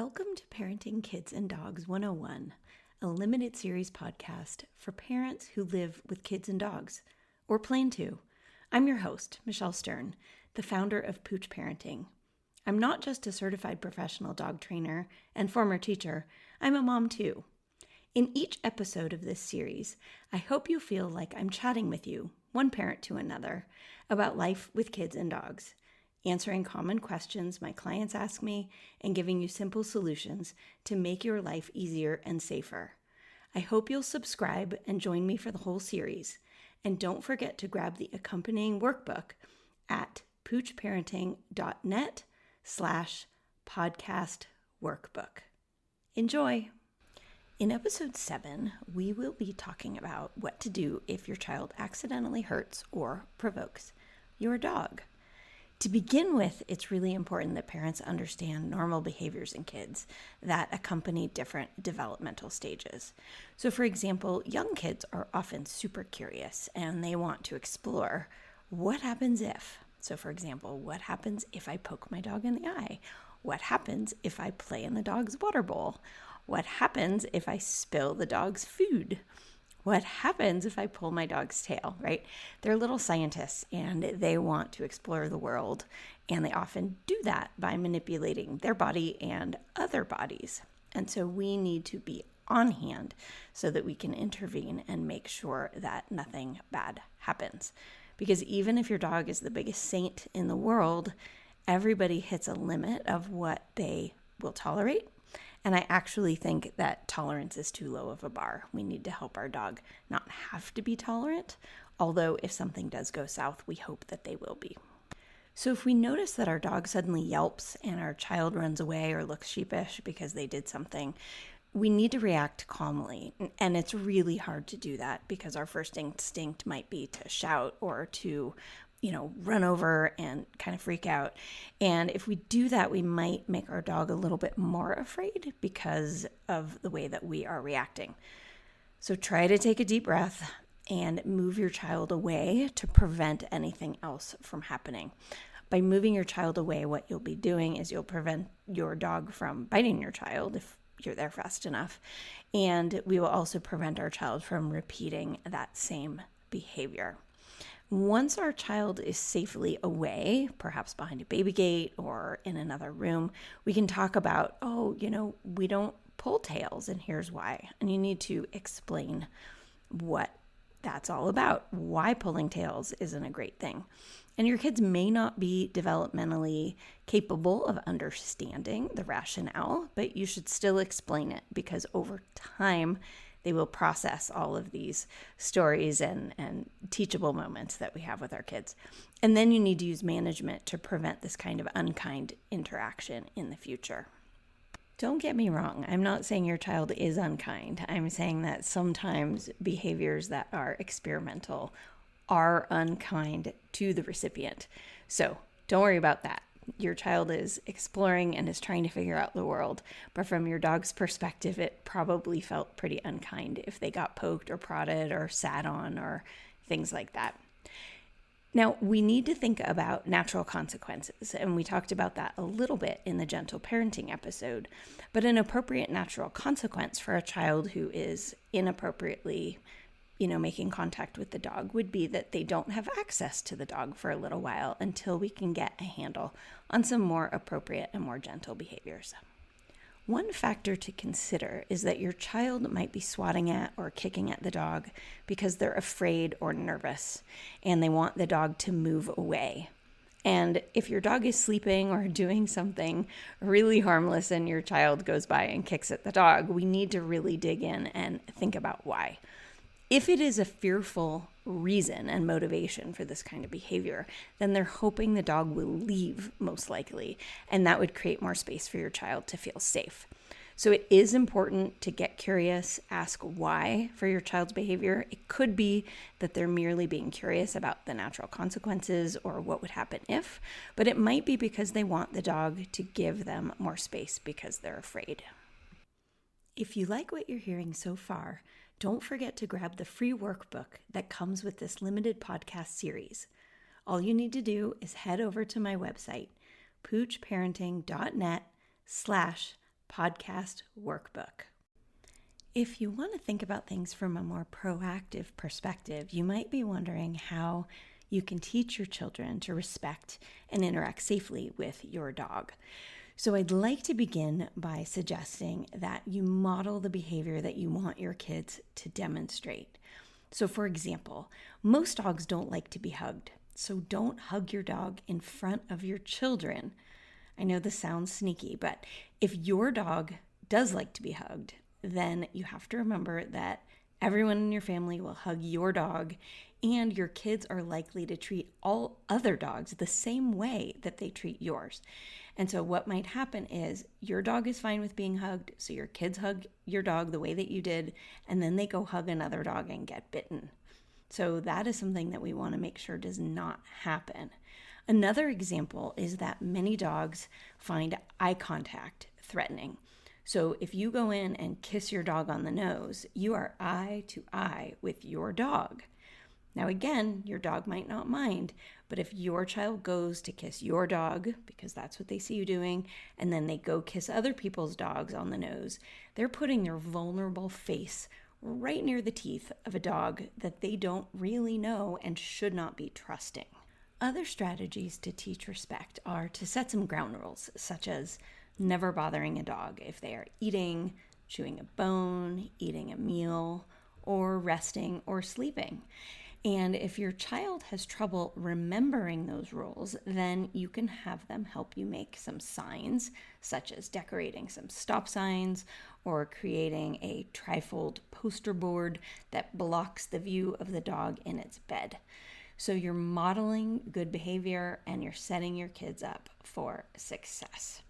Welcome to Parenting Kids and Dogs 101, a limited series podcast for parents who live with kids and dogs, or plan to. I'm your host, Michelle Stern, the founder of Pooch Parenting. I'm not just a certified professional dog trainer and former teacher, I'm a mom too. In each episode of this series, I hope you feel like I'm chatting with you, one parent to another, about life with kids and dogs, answering common questions my clients ask me, and giving you simple solutions to make your life easier and safer. I hope you'll subscribe and join me for the whole series. And don't forget to grab the accompanying workbook at poochparenting.net/podcast workbook. Enjoy! In episode 7, we will be talking about what to do if your child accidentally hurts or provokes your dog. To begin with, it's really important that parents understand normal behaviors in kids that accompany different developmental stages. So, for example, young kids are often super curious and they want to explore what happens if. So, for example, what happens if I poke my dog in the eye? What happens if I play in the dog's water bowl? What happens if I spill the dog's food? What happens if I pull my dog's tail, right? They're little scientists and they want to explore the world, and they often do that by manipulating their body and other bodies. And so we need to be on hand so that we can intervene and make sure that nothing bad happens. Because even if your dog is the biggest saint in the world, everybody hits a limit of what they will tolerate. And I actually think that tolerance is too low of a bar. We need to help our dog not have to be tolerant, although if something does go south, we hope that they will be. So if we notice that our dog suddenly yelps and our child runs away or looks sheepish because they did something, we need to react calmly. And it's really hard to do that because our first instinct might be to shout or to run over and kind of freak out. And if we do that, we might make our dog a little bit more afraid because of the way that we are reacting. So try to take a deep breath and move your child away to prevent anything else from happening. By moving your child away, what you'll be doing is you'll prevent your dog from biting your child if you're there fast enough. And we will also prevent our child from repeating that same behavior. Once our child is safely away, perhaps behind a baby gate or in another room, we can talk about, we don't pull tails and here's why. And you need to explain what that's all about, why pulling tails isn't a great thing. And your kids may not be developmentally capable of understanding the rationale, but you should still explain it because over time, they will process all of these stories and teachable moments that we have with our kids. And then you need to use management to prevent this kind of unkind interaction in the future. Don't get me wrong. I'm not saying your child is unkind. I'm saying that sometimes behaviors that are experimental are unkind to the recipient. So don't worry about that. Your child is exploring and is trying to figure out the world, but from your dog's perspective, it probably felt pretty unkind if they got poked or prodded or sat on or things like that. Now, we need to think about natural consequences, and we talked about that a little bit in the gentle parenting episode, but an appropriate natural consequence for a child who is inappropriately making contact with the dog would be that they don't have access to the dog for a little while until we can get a handle on some more appropriate and more gentle behaviors. One factor to consider is that your child might be swatting at or kicking at the dog because they're afraid or nervous and they want the dog to move away. And if your dog is sleeping or doing something really harmless and your child goes by and kicks at the dog, we need to really dig in and think about why. If it is a fearful reason and motivation for this kind of behavior, then they're hoping the dog will leave, most likely, and that would create more space for your child to feel safe. So it is important to get curious, ask why for your child's behavior. It could be that they're merely being curious about the natural consequences or what would happen if, but it might be because they want the dog to give them more space because they're afraid. If you like what you're hearing so far, don't forget to grab the free workbook that comes with this limited podcast series. All you need to do is head over to my website, poochparenting.net/ podcast workbook. If you want to think about things from a more proactive perspective, you might be wondering how you can teach your children to respect and interact safely with your dog. So I'd like to begin by suggesting that you model the behavior that you want your kids to demonstrate. So for example, most dogs don't like to be hugged. So don't hug your dog in front of your children. I know this sounds sneaky, but if your dog does like to be hugged, then you have to remember that everyone in your family will hug your dog, and your kids are likely to treat all other dogs the same way that they treat yours. And so what might happen is your dog is fine with being hugged, so your kids hug your dog the way that you did, and then they go hug another dog and get bitten. So that is something that we want to make sure does not happen. Another example is that many dogs find eye contact threatening. So if you go in and kiss your dog on the nose, you are eye to eye with your dog. Now again, your dog might not mind, but if your child goes to kiss your dog, because that's what they see you doing, and then they go kiss other people's dogs on the nose, they're putting their vulnerable face right near the teeth of a dog that they don't really know and should not be trusting. Other strategies to teach respect are to set some ground rules, such as never bothering a dog if they are eating, chewing a bone, eating a meal, or resting or sleeping. And if your child has trouble remembering those rules, then you can have them help you make some signs, such as decorating some stop signs or creating a trifold poster board that blocks the view of the dog in its bed. So you're modeling good behavior and you're setting your kids up for success.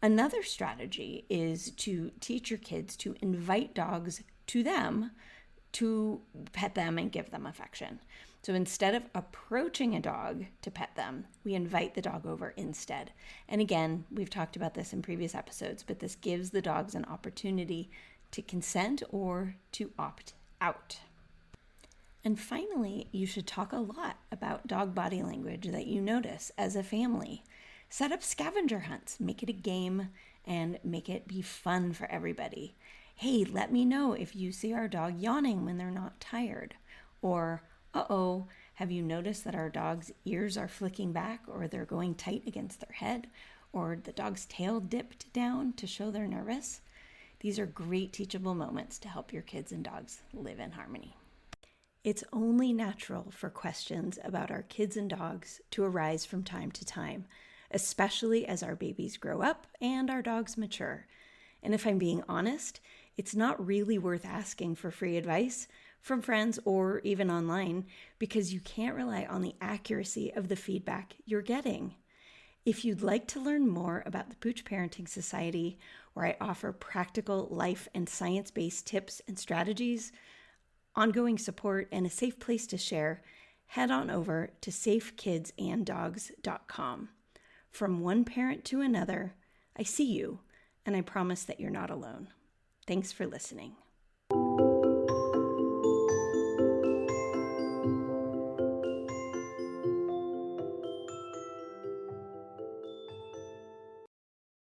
Another strategy is to teach your kids to invite dogs to them to pet them and give them affection. So instead of approaching a dog to pet them, we invite the dog over instead. And again, we've talked about this in previous episodes, but this gives the dogs an opportunity to consent or to opt out. And finally, you should talk a lot about dog body language that you notice as a family. Set up scavenger hunts, make it a game, and make it be fun for everybody. Hey, let me know if you see our dog yawning when they're not tired. Or, have you noticed that our dog's ears are flicking back, or they're going tight against their head, or the dog's tail dipped down to show they're nervous? These are great teachable moments to help your kids and dogs live in harmony. It's only natural for questions about our kids and dogs to arise from time to time, especially as our babies grow up and our dogs mature. And if I'm being honest, it's not really worth asking for free advice from friends or even online because you can't rely on the accuracy of the feedback you're getting. If you'd like to learn more about the Pooch Parenting Society, where I offer practical life and science-based tips and strategies, ongoing support, and a safe place to share, head on over to safekidsanddogs.com. From one parent to another, I see you, and I promise that you're not alone. Thanks for listening.